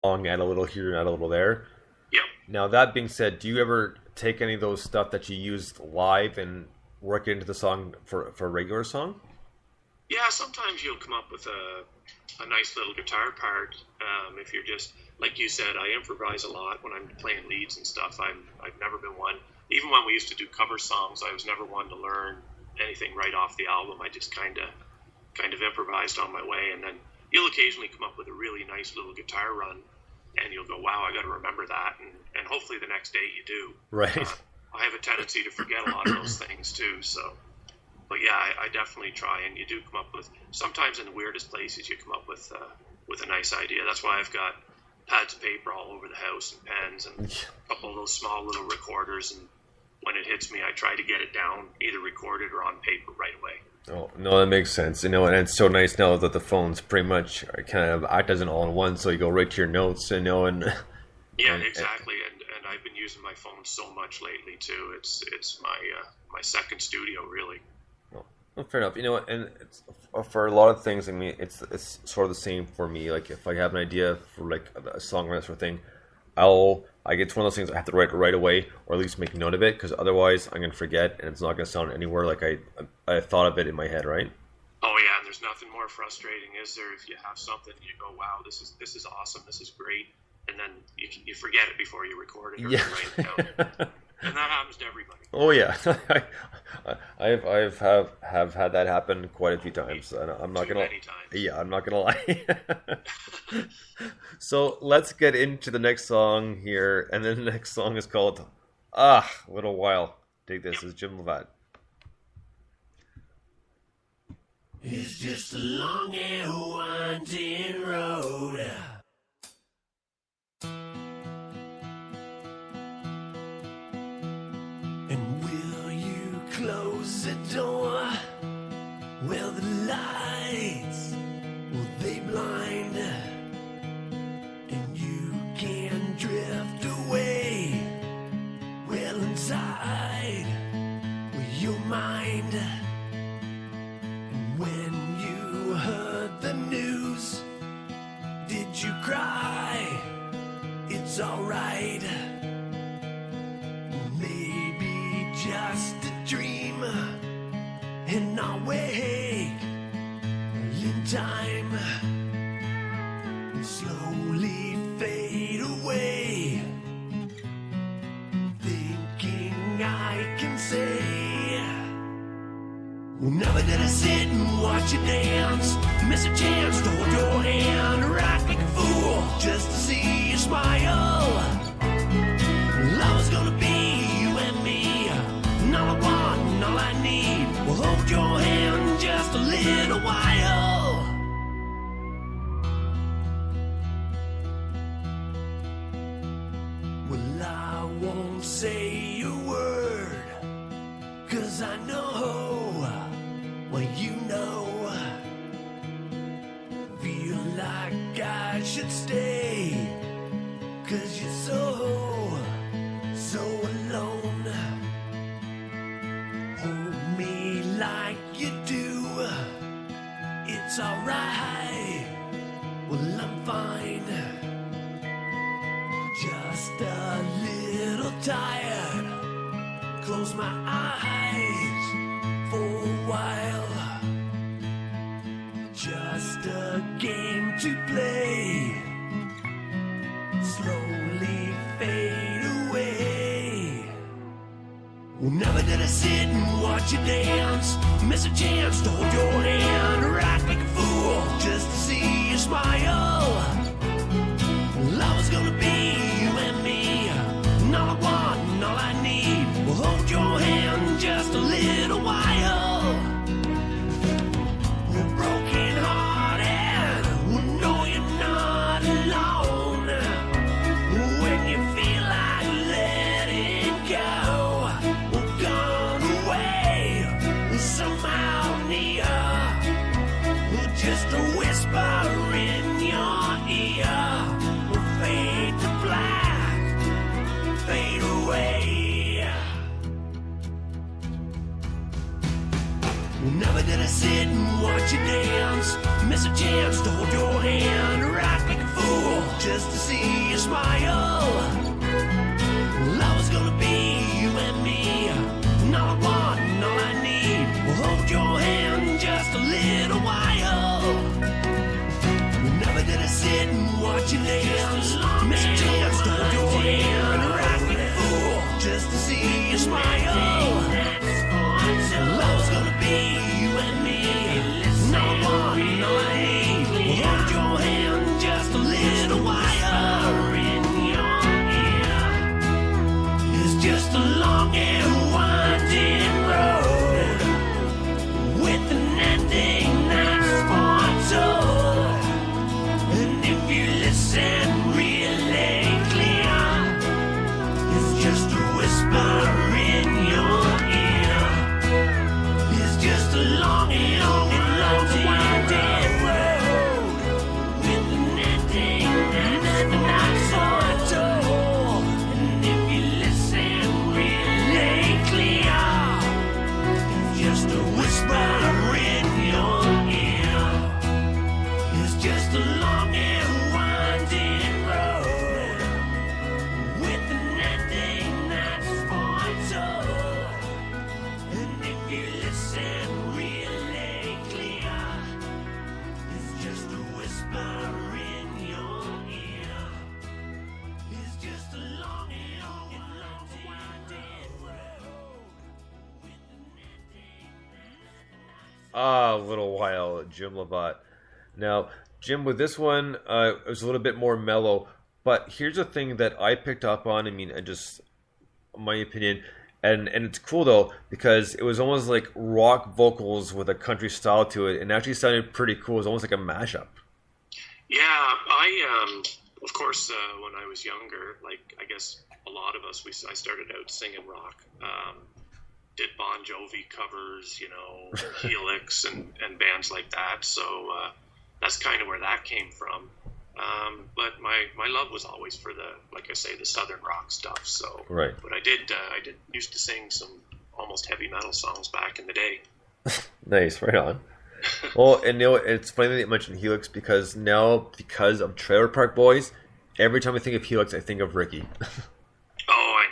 song, add a little here and add a little there. Yep. Now that being said, do you ever take any of those stuff that you used live and work it into the song for a regular song? Yeah, sometimes you'll come up with a nice little guitar part. If you're just, like you said, I improvise a lot when I'm playing leads and stuff. I've never been one, even when we used to do cover songs, I was never one to learn anything right off the album. I just kind of improvised on my way. And then you'll occasionally come up with a really nice little guitar run and you'll go, wow, I got to remember that. And hopefully the next day you do. Right. I have a tendency to forget a lot of those things too. So, but yeah, I definitely try, and you do come up with, sometimes in the weirdest places you come up with a nice idea. That's why I've got pads of paper all over the house and pens and a couple of those small little recorders. And when it hits me, I try to get it down, either recorded or on paper right away. Oh, no, that makes sense. And it's so nice now that the phones pretty much kind of act as an all-in-one, so you go right to your notes, and yeah, exactly. And I've been using my phone so much lately too. It's my second studio, really. Well, fair enough. And it's, for a lot of things, I mean, it's sort of the same for me. Like if I have an idea for like a song or that sort of thing, it's one of those things I have to write right away, or at least make a note of it, because otherwise I'm gonna forget, and it's not gonna sound anywhere like I thought of it in my head, right? Oh yeah, and there's nothing more frustrating, is there, if you have something and you go, wow, this is awesome, this is great, and then you forget it before you record it or Yeah. write it down. And that happens to everybody. Oh yeah, have had that happen quite a few times. And I'm not gonna. Many times. Yeah, I'm not gonna lie. So let's get into the next song here, and then the next song is called Little While. Dig this, is Jim Lavette. It's just a long and winding road. And will you close the door? Well, the lights, will they blind? And you can drift away. Well, inside, with your mind. And when you heard the news, did you cry? It's alright. Maybe just a dream, and I'll wake in time and slowly fade away, thinking I can say, well, never did I sit and watch you dance, miss a chance to hold your hand, rock like a fool just to see you smile. Love's gonna be you and me, and all I want and all I need will hold your hand just a little while. Well, I won't say a word, 'cause I know what you know. Feel like I should stay, 'cause you're so alone. Hold me like you do, it's alright, well I'm fine. Just a little tired, close my eyes for a while. Just a game to play, slowly fade away. Well, never did I sit and watch you dance, miss a chance to hold your hand, rock like a fool just to see you smile. Love's gonna be you and me, and all I want and all I need will hold your hand just a little while. We're broken hearted, we know you're not alone. When you feel like letting go, we're gone away, somehow near, just a whisper in your see you smile. Love is gonna be you and me. And all I want and all I need will hold your hand just a little while. Never did I sit and watch you dance. Miss a chance to hold your hand, rock like a fool just to see you smile. Love's gonna be you and me. And all I want and all I need will hold your hand just a little while. In your ear is just a long and winding road with an ending that's foretold. And if you listen really clear, it's just a whisper in your ear. It's just a long and winding road with an ending that's foretold. And if you listen really clear, it's just a whisper in your ear. It's just a long and winding road with an ending that's foretold. And if you listen really clear, it's just a whisper in your ear. It's just a long and winding road with an ending that's A little while, Jim Lavette. Now, Jim, with this one, it was a little bit more mellow. But here's the thing that I picked up on. I mean, and just my opinion, and it's cool though because it was almost like rock vocals with a country style to it, and it actually sounded pretty cool. It was almost like a mashup. Yeah, I of course when I was younger, like I guess a lot of us, I started out singing rock. Did Bon Jovi covers, Helix and bands like that. So that's kind of where that came from. But my love was always for like I say, the southern rock stuff. So, Right. But I did used to sing some almost heavy metal songs back in the day. Nice, right on. Well, and it's funny that you mentioned Helix because of Trailer Park Boys, every time I think of Helix, I think of Ricky. Oh, I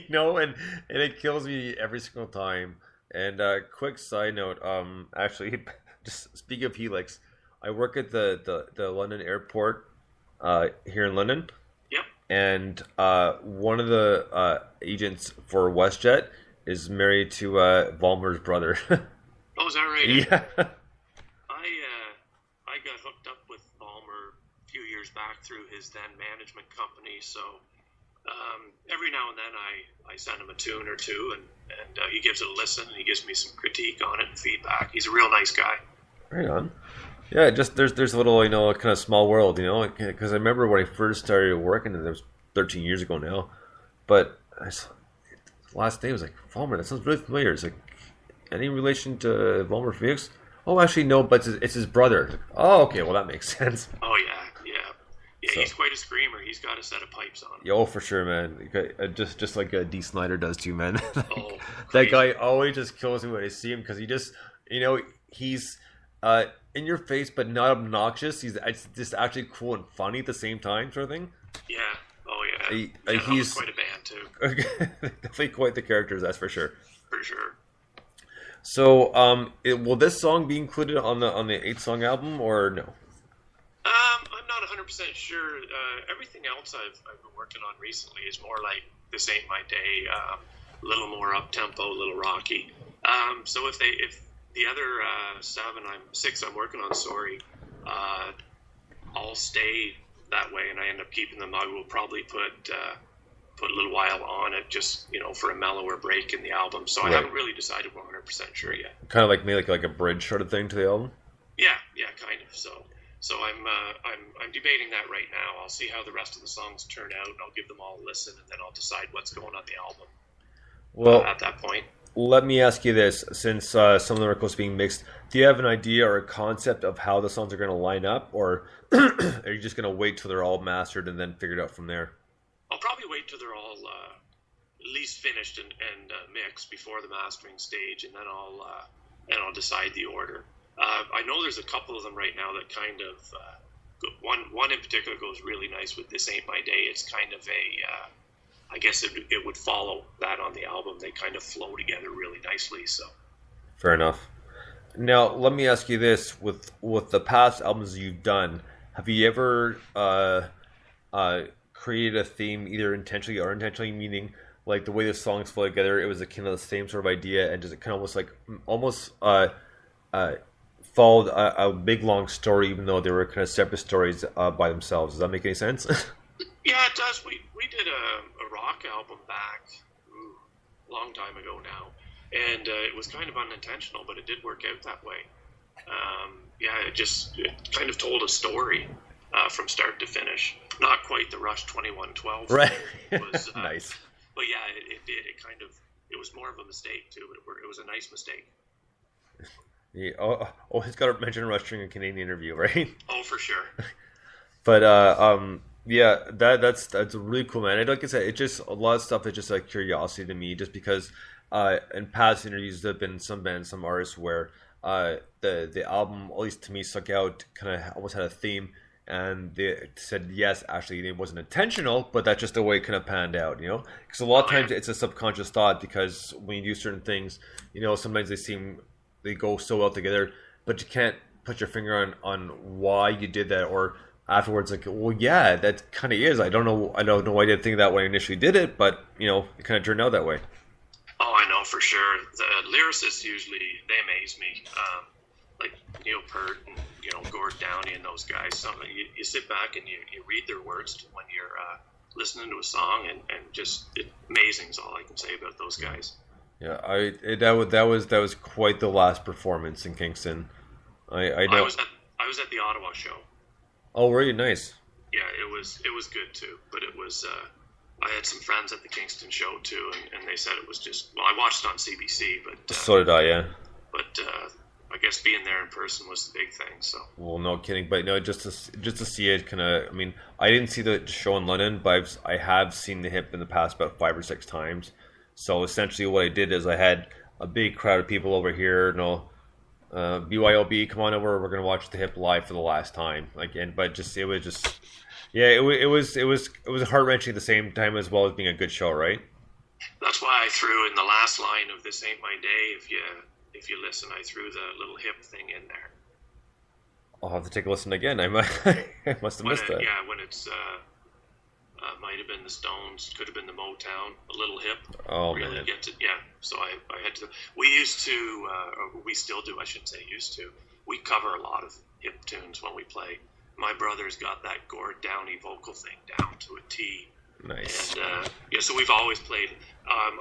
know. And it kills me every single time. And quick side note, actually, just speaking of Helix, I work at the London airport here in London. Yep. And one of the agents for WestJet is married to Vollmer's brother. Oh, is that right? Yeah. I got hooked up with Vollmer a few years back through his then management company. So every now and then I send him a tune or two, and he gives it a listen, and he gives me some critique on it and feedback. He's a real nice guy. Right on. Yeah, just there's a little kind of small world, because I remember when I first started working, and it was 13 years ago now, but last day I was like, Vollmer, that sounds really familiar. It's like, any relation to Vollmer Felix? Oh, actually no, but it's his brother. Like, oh, okay, well that makes sense. Oh yeah. So, he's quite a screamer. He's got a set of pipes on him. Oh, for sure, man. Just like D. Snyder does too, man. Oh, that guy always just kills me when I see him because he just, he's in your face but not obnoxious. He's just actually cool and funny at the same time, sort of thing. Yeah. Oh yeah. He's quite a band too. Definitely quite the characters, that's for sure. For sure. So, will this song be included on the 8-song album or no? I'm not 100% sure. Everything else I've been working on recently is more like This Ain't My Day, a little more up tempo, a little rocky. So if the other 6 I'm working on, all stay that way, and I end up keeping them, I will probably put a little while on it, just for a mellower break in the album. So right. I haven't really decided 100% sure yet. Kind of like maybe like a bridge sort of thing to the album. Yeah, kind of. So I'm debating that right now. I'll see how the rest of the songs turn out, and I'll give them all a listen, and then I'll decide what's going on the album. Well, at that point. Let me ask you this: since some of them are close to being mixed, do you have an idea or a concept of how the songs are going to line up, or are you just going to wait till they're all mastered and then figure it out from there? I'll probably wait till they're all at least finished and mixed before the mastering stage, and then I'll decide the order. I know there's a couple of them right now that kind of one in particular goes really nice with This Ain't My Day. It's kind of I guess it would follow that on the album. They kind of flow together really nicely. So Fair enough. Now, let me ask you this: with the past albums you've done, have you ever created a theme either intentionally or unintentionally? Meaning, like the way the songs flow together, it was a kind of the same sort of idea, and just it kind of almost followed a big long story, even though they were kind of separate stories by themselves. Does that make any sense? yeah, it does. We did a rock album back a long time ago now, and it was kind of unintentional, but it did work out that way. It kind of told a story from start to finish. Not quite the Rush 2112. Right. Was, nice. But yeah, it did. It was more of a mistake too. It was a nice mistake. Yeah, he's got to mention Rush during a Canadian interview, right? Oh, for sure. But yeah, that's really cool, man. Like I said, it just a lot of stuff is just like curiosity to me, just because in past interviews there have been some bands, some artists where the album, at least to me, stuck out, kind of almost had a theme, and they said yes, actually it wasn't intentional, but that's just the way it kind of panned out, you know? Because a lot of times it's a subconscious thought, because when you do certain things, you know, sometimes they go so well together, but you can't put your finger on why you did that, or afterwards, like, well, yeah, that kind of is. I don't know why I didn't think that when I initially did it, but you know, it kind of turned out that way. Oh, I know for sure. The lyricists usually, they amaze me. Like Neil Peart and Gord Downey and those guys. So you sit back and you read their words when you're listening to a song, and just amazing is all I can say about those guys. Yeah, that was quite the last performance in Kingston. I know. I was at the Ottawa show. Oh, really? Nice. Yeah, it was good too. But it was I had some friends at the Kingston show too, and they said it was just, well, I watched it on CBC, but so did I. Yeah. But I guess being there in person was the big thing. So. Well, no kidding, but no, just to see it, kind of. I mean, I didn't see the show in London, but I have seen the Hip in the past about 5 or 6 times. So essentially, what I did is I had a big crowd of people over here. BYOB, come on over. We're gonna watch the Hip live for the last time. It was heart wrenching at the same time, as well as being a good show, right? That's why I threw in the last line of "This Ain't My Day." If you listen, I threw the little Hip thing in there. I'll have to take a listen again. I must have missed that. Yeah, when it's might have been the Stones, could have been the Motown, a little Hip. Oh, really man. So I had to. We used to, or we still do. I shouldn't say used to. We cover a lot of Hip tunes when we play. My brother's got that Gord Downey vocal thing down to a T. Nice. And so we've always played. I'm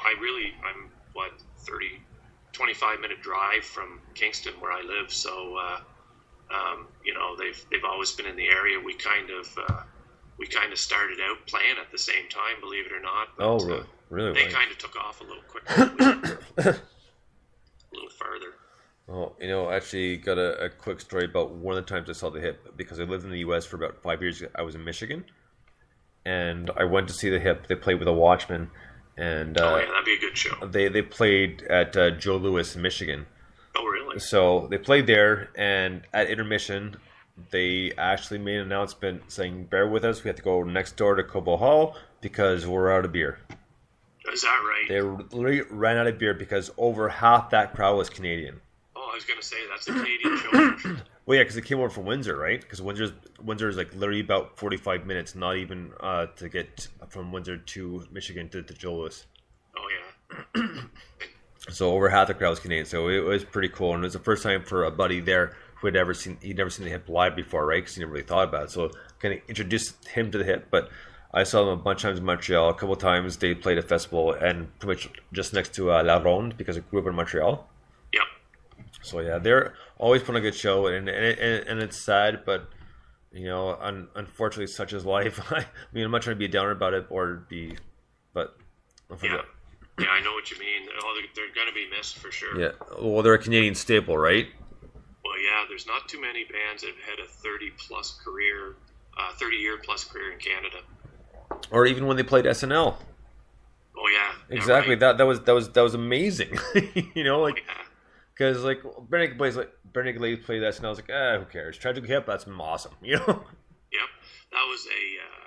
25-minute drive from Kingston where I live. So they've always been in the area. We kind of started out playing at the same time, believe it or not. But, really? They kind of took off a little quicker, a little further. Oh, actually got a quick story about one of the times I saw the Hip, because I lived in the U.S. for about 5 years. I was in Michigan, and I went to see the Hip. They played with the Watchmen, and that'd be a good show. They played at Joe Louis in Michigan. Oh, really? So they played there, and at intermission, they actually made an announcement saying, "Bear with us. We have to go next door to Cobo Hall because we're out of beer." Is that right? They literally ran out of beer because over half that crowd was Canadian. Oh, I was going to say, that's a Canadian show. Well, yeah, because they came over from Windsor, right? Because Windsor is like literally about 45 minutes, not even to get from Windsor to Michigan to Joe Louis. Oh, yeah. So over half the crowd was Canadian, so it was pretty cool, and it was the first time for a buddy there who he'd never seen the Hip live before, right? Because he never really thought about it, so kind of introduced him to the Hip. But I saw them a bunch of times in Montreal. A couple of times they played a festival, and pretty much just next to La Ronde, because I grew up in Montreal. Yep. So yeah, they're always putting a good show, and it's sad, but unfortunately, such is life. I mean, I'm not trying to be a downer about it but yeah, I know what you mean. They're going to be missed for sure. Yeah, well, they're a Canadian staple, right? Well, yeah, there's not too many bands that have had a 30-year plus career in Canada. Or even when they played SNL. Oh yeah, exactly. Right. That was amazing. Because yeah. Brendan Glaze played SNL. I was like, who cares? Tragic Hip, that's awesome. that was a